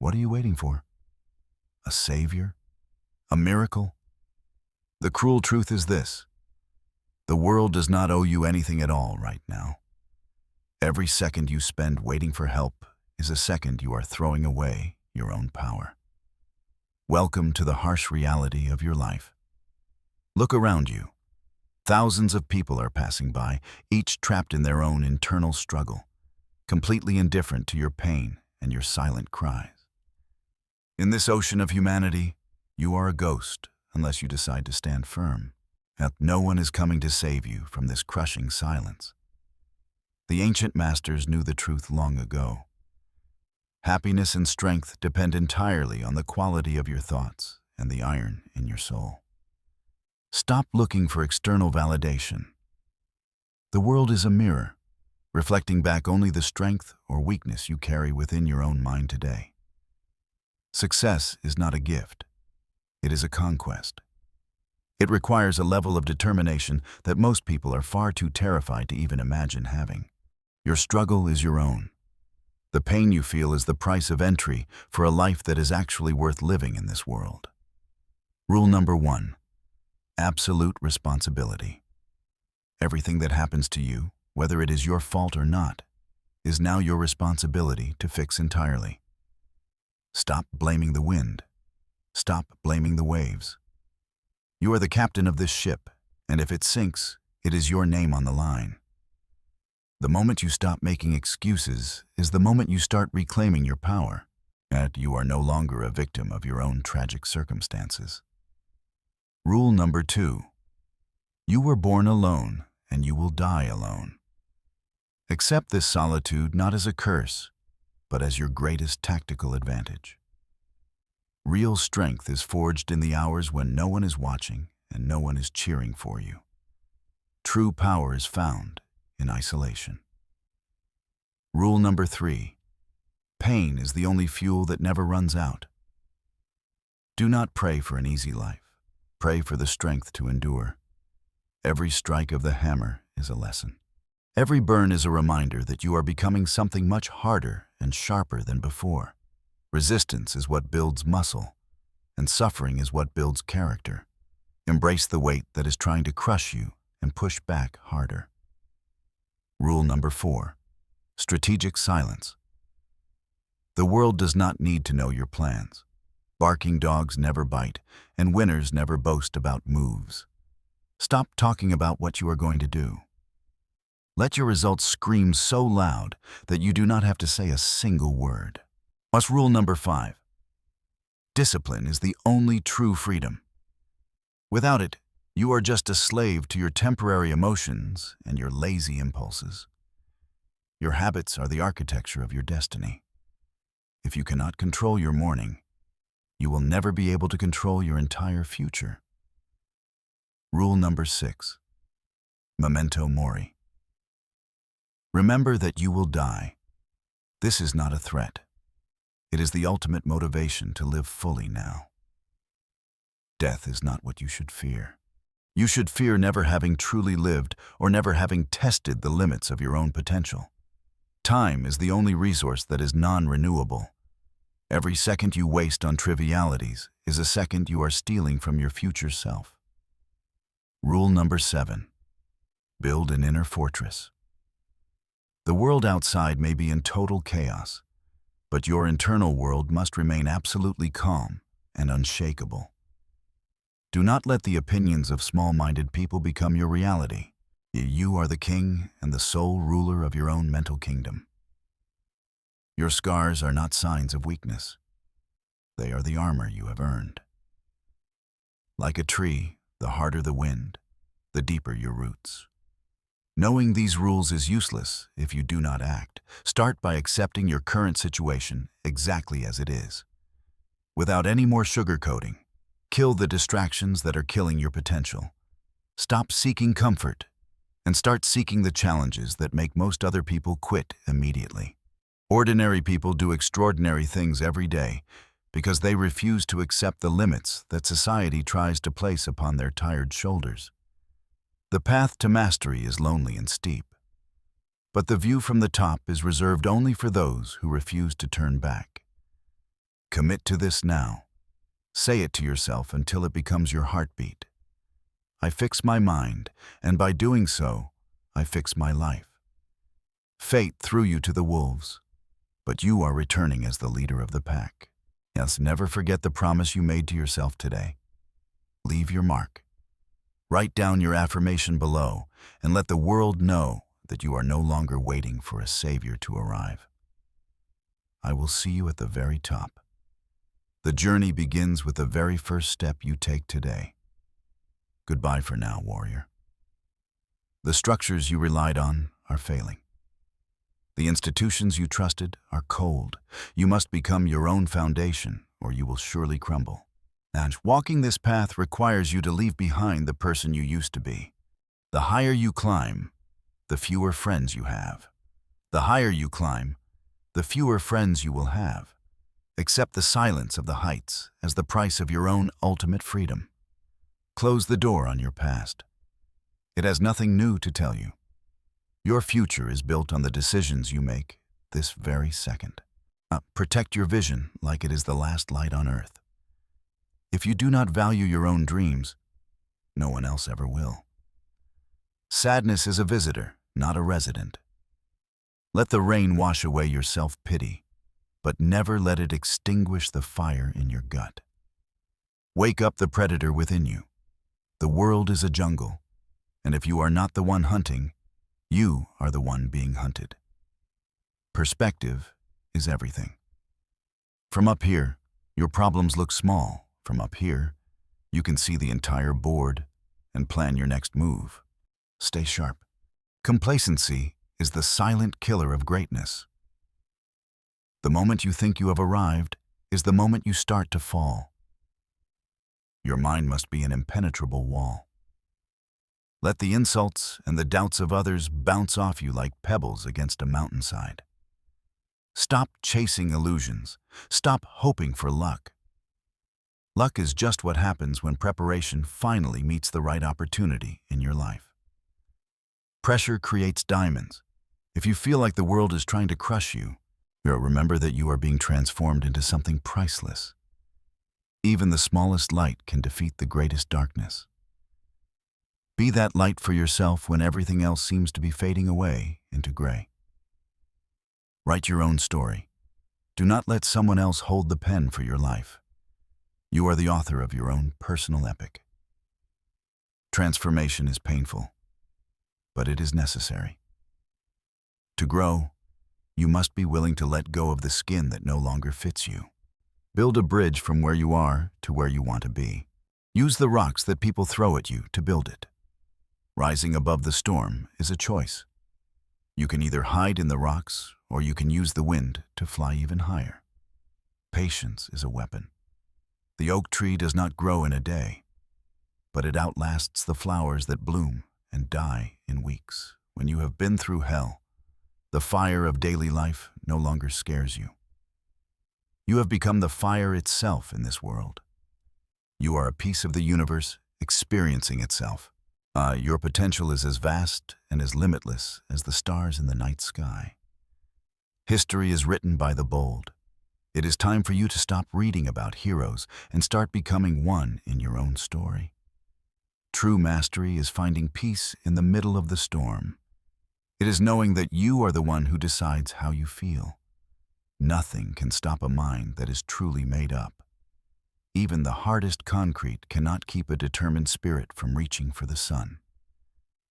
What are you waiting for? A savior? A miracle? The cruel truth is this: the world does not owe you anything at all right now. Every second you spend waiting for help is a second you are throwing away your own power. Welcome to the harsh reality of your life. Look around you. Thousands of people are passing by, each trapped in their own internal struggle, completely indifferent to your pain and your silent cries. In this ocean of humanity, you are a ghost unless you decide to stand firm. Yet no one is coming to save you from this crushing silence. The ancient masters knew the truth long ago. Happiness and strength depend entirely on the quality of your thoughts and the iron in your soul. Stop looking for external validation. The world is a mirror, reflecting back only the strength or weakness you carry within your own mind today. Success is not a gift. It is a conquest. It requires a level of determination that most people are far too terrified to even imagine having. Your struggle is your own. The pain you feel is the price of entry for a life that is actually worth living in this world. Rule number 1: absolute responsibility. Everything that happens to you, whether it is your fault or not, is now your responsibility to fix entirely. Stop blaming the wind. Stop blaming the waves. You are the captain of this ship, and if it sinks, it is your name on the line. The moment you stop making excuses is the moment you start reclaiming your power, and you are no longer a victim of your own tragic circumstances. Rule number 2: you were born alone, and you will die alone. Accept this solitude not as a curse, but as your greatest tactical advantage. Real strength is forged in the hours when no one is watching and no one is cheering for you. True power is found in isolation. Rule number 3: pain is the only fuel that never runs out. Do not pray for an easy life. Pray for the strength to endure. Every strike of the hammer is a lesson. Every burn is a reminder that you are becoming something much harder and sharper than before. Resistance is what builds muscle, and suffering is what builds character. Embrace the weight that is trying to crush you and push back harder. Rule number 4: strategic silence. The world does not need to know your plans. Barking dogs never bite, and winners never boast about moves. Stop talking about what you are going to do. Let your results scream so loud that you do not have to say a single word. What's rule number 5? Discipline is the only true freedom. Without it, you are just a slave to your temporary emotions and your lazy impulses. Your habits are the architecture of your destiny. If you cannot control your morning, you will never be able to control your entire future. Rule number 6: memento mori. Remember that you will die. This is not a threat. It is the ultimate motivation to live fully now. Death is not what you should fear. You should fear never having truly lived or never having tested the limits of your own potential. Time is the only resource that is non-renewable. Every second you waste on trivialities is a second you are stealing from your future self. Rule number 7: build an inner fortress. The world outside may be in total chaos, but your internal world must remain absolutely calm and unshakable. Do not let the opinions of small-minded people become your reality. You are the king and the sole ruler of your own mental kingdom. Your scars are not signs of weakness. They are the armor you have earned. Like a tree, the harder the wind, the deeper your roots. Knowing these rules is useless if you do not act. Start by accepting your current situation exactly as it is. Without any more sugarcoating, kill the distractions that are killing your potential. Stop seeking comfort and start seeking the challenges that make most other people quit immediately. Ordinary people do extraordinary things every day because they refuse to accept the limits that society tries to place upon their tired shoulders. The path to mastery is lonely and steep, but the view from the top is reserved only for those who refuse to turn back. Commit to this now. Say it to yourself until it becomes your heartbeat. I fix my mind, and by doing so, I fix my life. Fate threw you to the wolves, but you are returning as the leader of the pack. Yes, never forget the promise you made to yourself today. Leave your mark. Write down your affirmation below and let the world know that you are no longer waiting for a savior to arrive. I will see you at the very top. The journey begins with the very first step you take today. Goodbye for now, warrior. The structures you relied on are failing. The institutions you trusted are cold. You must become your own foundation, or you will surely crumble. And walking this path requires you to leave behind the person you used to be. The higher you climb, the fewer friends you have. The higher you climb, the fewer friends you will have. Accept the silence of the heights as the price of your own ultimate freedom. Close the door on your past. It has nothing new to tell you. Your future is built on the decisions you make this very second. Protect your vision like it is the last light on earth. If you do not value your own dreams, no one else ever will. Sadness is a visitor, not a resident. Let the rain wash away your self-pity, but never let it extinguish the fire in your gut. Wake up the predator within you. The world is a jungle, and if you are not the one hunting, you are the one being hunted. Perspective is everything. From up here, your problems look small. From up here, you can see the entire board and plan your next move. Stay sharp. Complacency is the silent killer of greatness. The moment you think you have arrived is the moment you start to fall. Your mind must be an impenetrable wall. Let the insults and the doubts of others bounce off you like pebbles against a mountainside. Stop chasing illusions. Stop hoping for luck. Luck is just what happens when preparation finally meets the right opportunity in your life. Pressure creates diamonds. If you feel like the world is trying to crush you, remember that you are being transformed into something priceless. Even the smallest light can defeat the greatest darkness. Be that light for yourself when everything else seems to be fading away into gray. Write your own story. Do not let someone else hold the pen for your life. You are the author of your own personal epic. Transformation is painful, but it is necessary. To grow, you must be willing to let go of the skin that no longer fits you. Build a bridge from where you are to where you want to be. Use the rocks that people throw at you to build it. Rising above the storm is a choice. You can either hide in the rocks or you can use the wind to fly even higher. Patience is a weapon. The oak tree does not grow in a day, but it outlasts the flowers that bloom and die in weeks. When you have been through hell, the fire of daily life no longer scares you. You have become the fire itself in this world. You are a piece of the universe experiencing itself. Your potential is as vast and as limitless as the stars in the night sky. History is written by the bold. It is time for you to stop reading about heroes and start becoming one in your own story. True mastery is finding peace in the middle of the storm. It is knowing that you are the one who decides how you feel. Nothing can stop a mind that is truly made up. Even the hardest concrete cannot keep a determined spirit from reaching for the sun.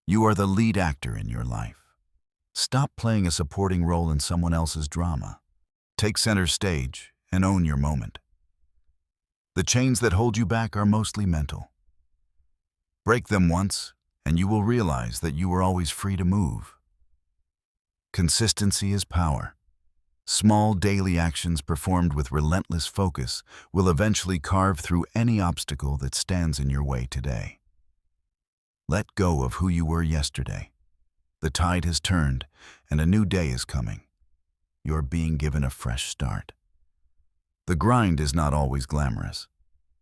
You are the lead actor in your life. Stop playing a supporting role in someone else's drama. Take center stage and own your moment. The chains that hold you back are mostly mental. Break them once, and you will realize that you are always free to move. Consistency is power. Small daily actions performed with relentless focus will eventually carve through any obstacle that stands in your way today. Let go of who you were yesterday. The tide has turned, and a new day is coming. You're being given a fresh start. The grind is not always glamorous.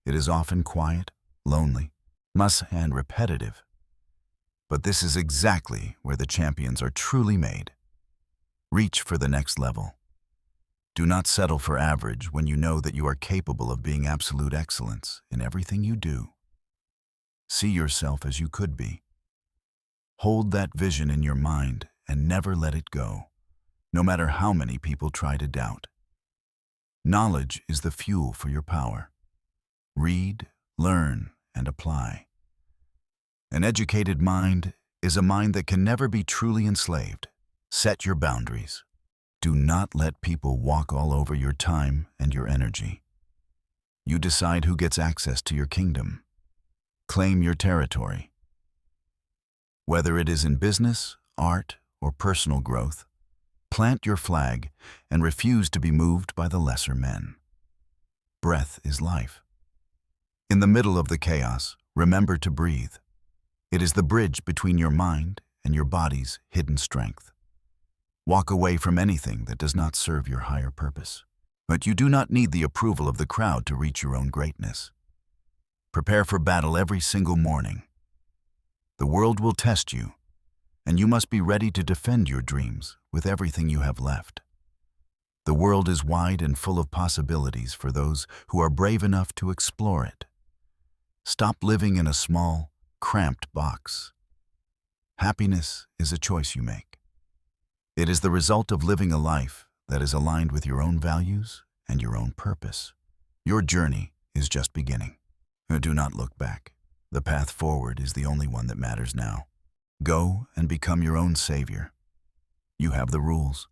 It is often quiet, lonely, and repetitive. But this is exactly where the champions are truly made. Reach for the next level. Do not settle for average when you know that you are capable of being absolute excellence in everything you do. See yourself as you could be. Hold that vision in your mind and never let it go, no matter how many people try to doubt. Knowledge is the fuel for your power. Read, learn, and apply. An educated mind is a mind that can never be truly enslaved. Set your boundaries. Do not let people walk all over your time and your energy. You decide who gets access to your kingdom. Claim your territory. Whether it is in business, art, or personal growth, plant your flag and refuse to be moved by the lesser men. Breath is life. In the middle of the chaos, remember to breathe. It is the bridge between your mind and your body's hidden strength. Walk away from anything that does not serve your higher purpose. But you do not need the approval of the crowd to reach your own greatness. Prepare for battle every single morning. The world will test you, and you must be ready to defend your dreams with everything you have left. The world is wide and full of possibilities for those who are brave enough to explore it. Stop living in a small, cramped box. Happiness is a choice you make. It is the result of living a life that is aligned with your own values and your own purpose. Your journey is just beginning. Do not look back. The path forward is the only one that matters now. Go and become your own savior. You have the rules.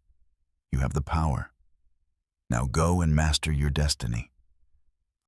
You have the power. Now go and master your destiny.